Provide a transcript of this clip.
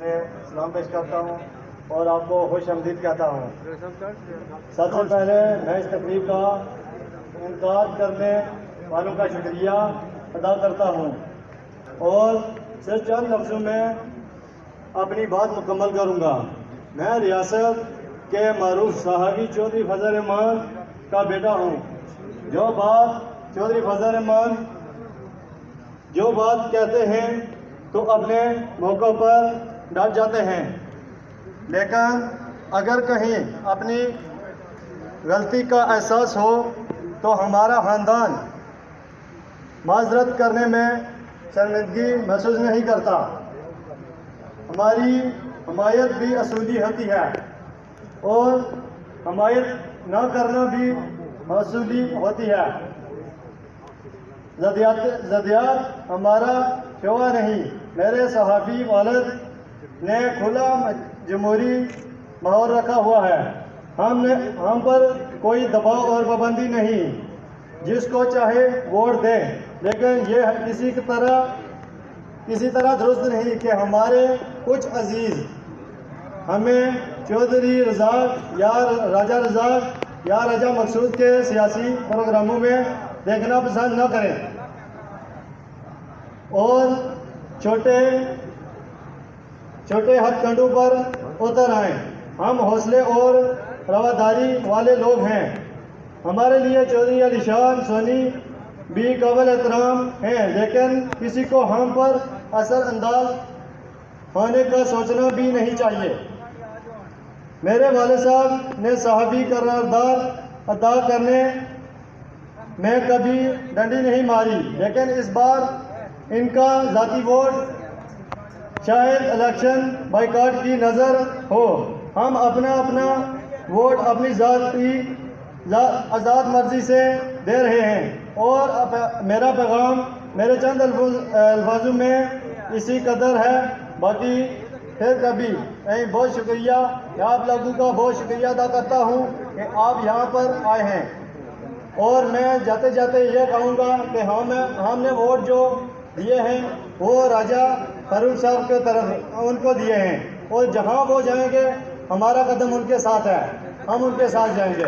सलाम पेश करता हूँ और आपको खुश आमदीद कहता हूँ। सबसे पहले मैं इस तकरीब का इनकार करने वालों का शुक्रिया अदा करता हूँ और सिर्फ चंद लफ्ज़ों में अपनी बात मुकम्मल करूँगा। मैं रियासत के मारूफ सहाबी चौधरी फजल रहमान का बेटा हूँ। जो बात चौधरी फजल रहमान जो बात कहते हैं तो अपने मौक़ों पर डट जाते हैं, लेकिन अगर कहीं अपनी गलती का एहसास हो तो हमारा ख़ानदान माजरत करने में शर्मिंदगी महसूस नहीं करता। हमारी हमायत भी असूली होती है और हमायत न करना भी असूली होती है। ज़दियात हमारा शोआ नहीं। मेरे सहाफ़ी वालिद ने खुला जमहूरी माहौल रखा हुआ है। हम पर कोई दबाव और पाबंदी नहीं, जिसको चाहे वोट दें, लेकिन ये किसी तरह दुरुस्त नहीं कि हमारे कुछ अजीज़ हमें चौधरी रज़ाक या राजा रज़ाक या राजा मकसूद के सियासी प्रोग्रामों में देखना पसंद न करें और छोटे हथकंडों पर उतर आएं। हम हौसले और रवादारी वाले लोग हैं। हमारे लिए चौधरी अलीशान सोनी भी काबिल एहतराम हैं, लेकिन किसी को हम पर असर अंदाज होने का सोचना भी नहीं चाहिए। मेरे वाले साहब ने सहाबी करारदाद अदा करने में कभी डंडी नहीं मारी, लेकिन इस बार इनका ज़ाती वोट शायद इलेक्शन बाइकाट की नज़र हो। हम अपना वोट अपनी ज़ाती आज़ाद मर्जी से दे रहे हैं और मेरा पैगाम मेरे चंद अल्फाजों में इसी कदर है। बाकी फिर कभी बहुत शुक्रिया, आप लोगों का बहुत शुक्रिया अदा करता हूँ कि आप यहाँ पर आए हैं। और मैं जाते जाते ये कहूँगा कि हमने वोट जो दिए हैं वो राजा फारूक साहब के तरफ उनको दिए हैं और जहाँ वो जाएंगे हमारा कदम उनके साथ है, हम उनके साथ जाएंगे।